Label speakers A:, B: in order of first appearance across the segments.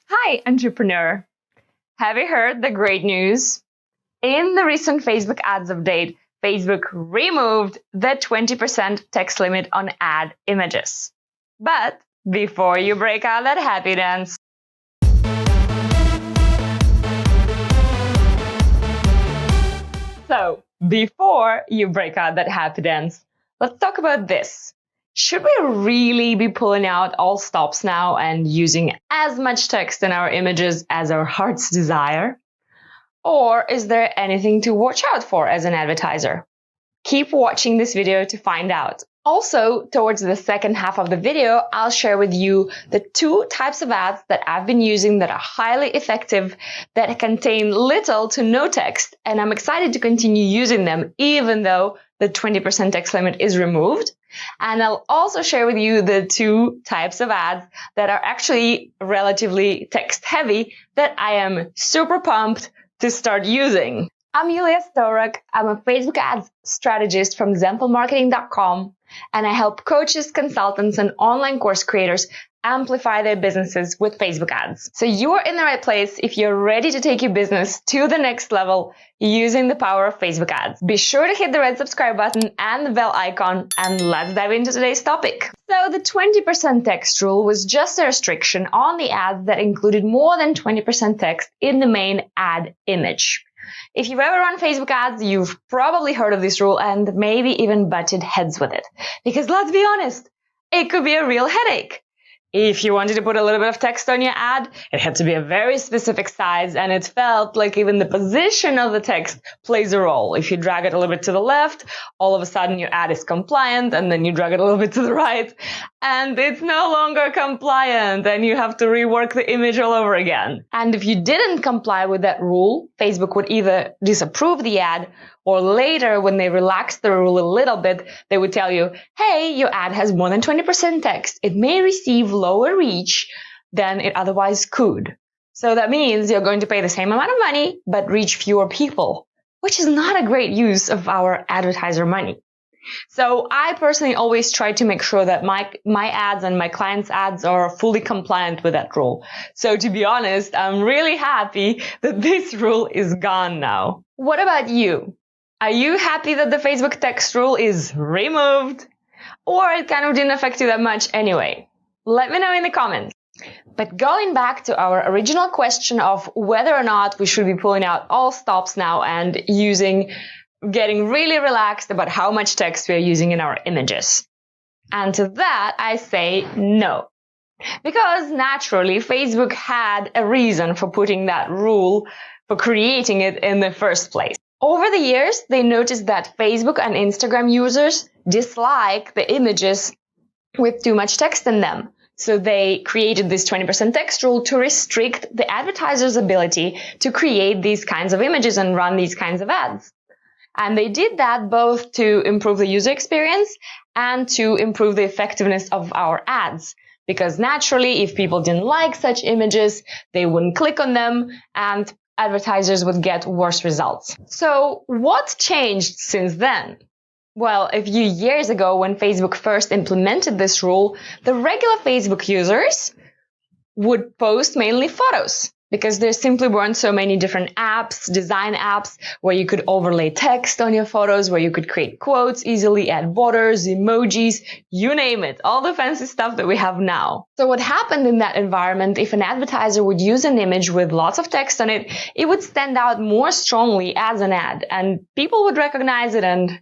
A: Hi, entrepreneur. Have you heard the great news? In the recent Facebook ads update, Facebook removed the 20% text limit on ad images. But before you break out that happy dance, let's talk about this. Should we really be pulling out all stops now and using as much text in our images as our hearts desire? Or is there anything to watch out for as an advertiser? Keep watching this video to find out. Also, towards the second half of the video, I'll share with you the two types of ads that I've been using that are highly effective, that contain little to no text, and I'm excited to continue using them even though the 20% text limit is removed. And I'll also share with you the two types of ads that are actually relatively text heavy that I am super pumped to start using. I'm Yulia Storak. I'm a Facebook ads strategist from zentalmarketing.com, and I help coaches, consultants, and online course creators amplify their businesses with Facebook ads. So you are in the right place if you're ready to take your business to the next level using the power of Facebook ads. Be sure to hit the red subscribe button and the bell icon, and let's dive into today's topic. So the 20% text rule was just a restriction on the ads that included more than 20% text in the main ad image. If you've ever run Facebook ads, you've probably heard of this rule and maybe even butted heads with it. Because let's be honest, it could be a real headache. If you wanted to put a little bit of text on your ad, it had to be a very specific size, and it felt like even the position of the text plays a role. If you drag it a little bit to the left, all of a sudden your ad is compliant, and then you drag it a little bit to the right, and it's no longer compliant, and you have to rework the image all over again. And if you didn't comply with that rule, Facebook would either disapprove the ad, or later, when they relaxed the rule a little bit, they would tell you, hey, your ad has more than 20% text. It may receive lower reach than it otherwise could. So that means you're going to pay the same amount of money, but reach fewer people, which is not a great use of our advertiser money. So I personally always try to make sure that my ads and my clients' ads are fully compliant with that rule. So to be honest, I'm really happy that this rule is gone now. What about you? Are you happy that the Facebook text rule is removed? Or it kind of didn't affect you that much anyway? Let me know in the comments. But going back to our original question of whether or not we should be pulling out all stops now and getting really relaxed about how much text we are using in our images. And to that, I say no. Because naturally, Facebook had a reason for putting that rule, for creating it in the first place. Over the years, they noticed that Facebook and Instagram users dislike the images with too much text in them. So they created this 20% text rule to restrict the advertiser's ability to create these kinds of images and run these kinds of ads. And they did that both to improve the user experience and to improve the effectiveness of our ads. Because naturally, if people didn't like such images, they wouldn't click on them, and advertisers would get worse results. So what changed since then? Well, a few years ago, when Facebook first implemented this rule, the regular Facebook users would post mainly photos, because there simply weren't so many different apps, design apps, where you could overlay text on your photos, where you could create quotes easily, add borders, emojis, you name it, all the fancy stuff that we have now. So what happened in that environment, if an advertiser would use an image with lots of text on it, it would stand out more strongly as an ad, and people would recognize it and,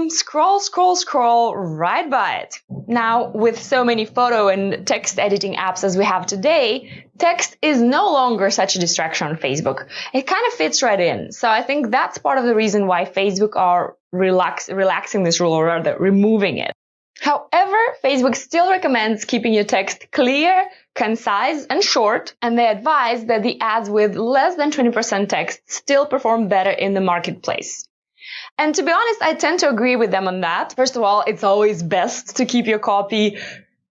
A: scroll right by it. Now, with so many photo and text editing apps as we have today, text is no longer such a distraction on Facebook. It kind of fits right in. So I think that's part of the reason why Facebook are relaxing this rule, or rather removing it. However, Facebook still recommends keeping your text clear, concise, and short, and they advise that the ads with less than 20% text still perform better in the marketplace. And to be honest, I tend to agree with them on that. First of all, it's always best to keep your copy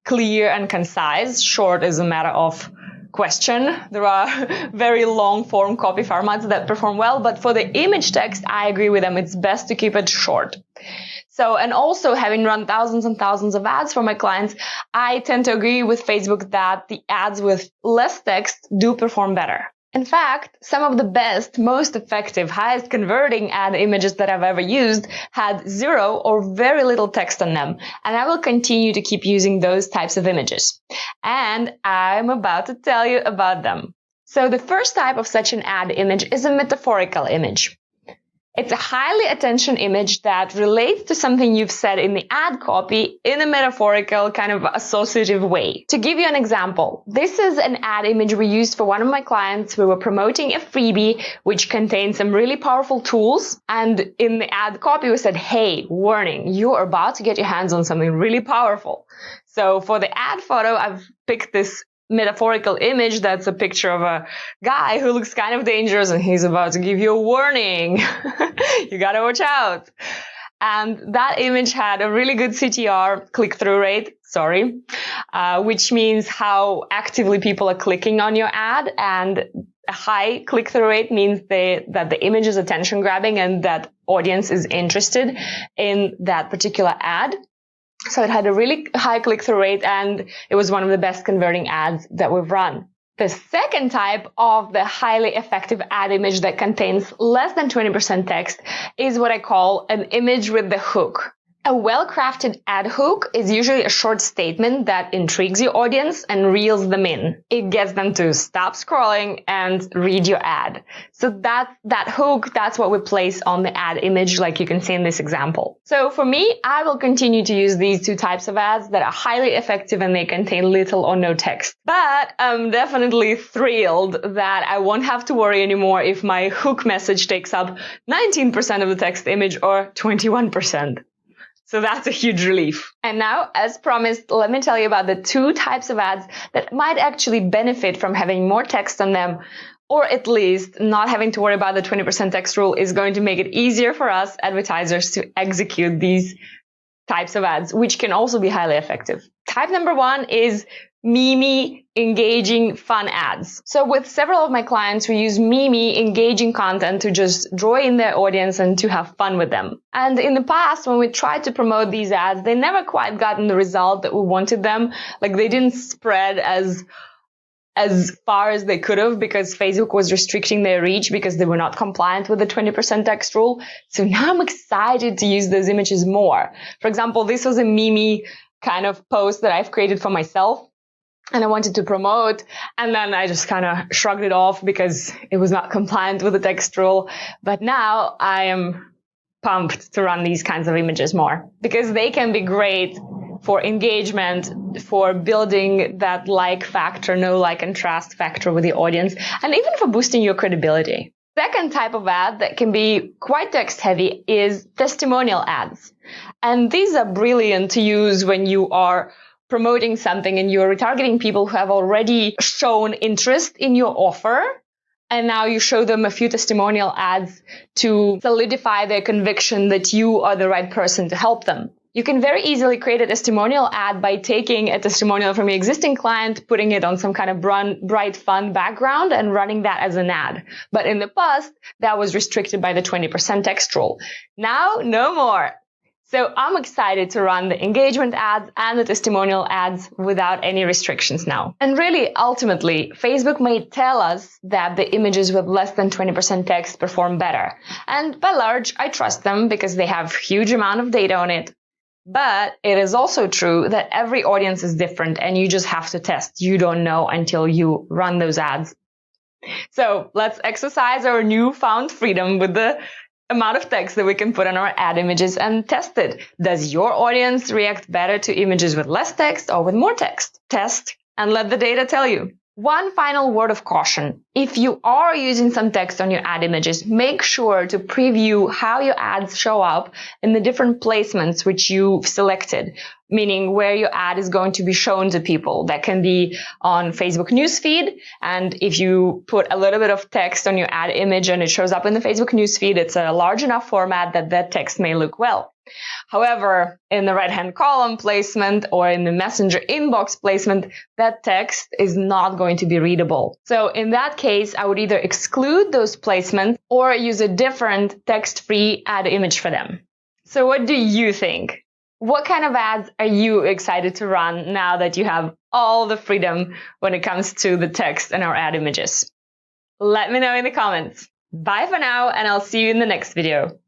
A: clear and concise. Short is a matter of question. There are very long form copy formats that perform well, but for the image text, I agree with them. It's best to keep it short. So, and also having run thousands and thousands of ads for my clients, I tend to agree with Facebook that the ads with less text do perform better. In fact, some of the best, most effective, highest converting ad images that I've ever used had zero or very little text on them. And I will continue to keep using those types of images. And I'm about to tell you about them. So the first type of such an ad image is a metaphorical image. It's a highly attention image that relates to something you've said in the ad copy in a metaphorical kind of associative way. To give you an example, this is an ad image we used for one of my clients. We were promoting a freebie which contained some really powerful tools. And in the ad copy, we said, hey, warning, you're about to get your hands on something really powerful. So for the ad photo, I've picked this metaphorical image that's a picture of a guy who looks kind of dangerous and he's about to give you a warning. You gotta watch out. And that image had a really good CTR, click-through rate, which means how actively people are clicking on your ad. And a high click-through rate means that the image is attention grabbing and that audience is interested in that particular ad. So it had a really high click-through rate and it was one of the best converting ads that we've run. The second type of the highly effective ad image that contains less than 20% text is what I call an image with the hook. A well-crafted ad hook is usually a short statement that intrigues your audience and reels them in. It gets them to stop scrolling and read your ad. So that hook, that's what we place on the ad image, like you can see in this example. So for me, I will continue to use these two types of ads that are highly effective and they contain little or no text. But I'm definitely thrilled that I won't have to worry anymore if my hook message takes up 19% of the text image or 21%. So that's a huge relief. And now, as promised, let me tell you about the two types of ads that might actually benefit from having more text on them, or at least not having to worry about the 20% text rule is going to make it easier for us advertisers to execute these types of ads, which can also be highly effective. Type number one is Mimi engaging fun ads. So with several of my clients, we use Mimi engaging content to just draw in their audience and to have fun with them. And in the past, when we tried to promote these ads, they never quite gotten the result that we wanted them. Like they didn't spread as far as they could have because Facebook was restricting their reach because they were not compliant with the 20% text rule. So now I'm excited to use those images more. For example, this was a Mimi kind of post that I've created for myself and I wanted to promote. And then I just kind of shrugged it off because it was not compliant with the text rule. But now I am pumped to run these kinds of images more because they can be great for engagement, for building that like factor, no like and trust factor with the audience, and even for boosting your credibility. Second type of ad that can be quite text heavy is testimonial ads. And these are brilliant to use when you are promoting something and you're retargeting people who have already shown interest in your offer. And now you show them a few testimonial ads to solidify their conviction that you are the right person to help them. You can very easily create a testimonial ad by taking a testimonial from your existing client, putting it on some kind of bright, fun background and running that as an ad. But in the past, that was restricted by the 20% text rule. Now, no more. So I'm excited to run the engagement ads and the testimonial ads without any restrictions now. And really, ultimately, Facebook may tell us that the images with less than 20% text perform better. And by large, I trust them because they have huge amount of data on it. But it is also true that every audience is different and you just have to test. You don't know until you run those ads. So let's exercise our newfound freedom with the amount of text that we can put on our ad images and test it. Does your audience react better to images with less text or with more text? Test and let the data tell you. One final word of caution. If you are using some text on your ad images, make sure to preview how your ads show up in the different placements which you've selected, meaning where your ad is going to be shown to people. That can be on Facebook newsfeed. And if you put a little bit of text on your ad image and it shows up in the Facebook newsfeed, it's a large enough format that that text may look well. However, in the right-hand column placement or in the Messenger inbox placement, that text is not going to be readable. So in that case, I would either exclude those placements or use a different text-free ad image for them. So what do you think? What kind of ads are you excited to run now that you have all the freedom when it comes to the text and our ad images? Let me know in the comments. Bye for now, and I'll see you in the next video.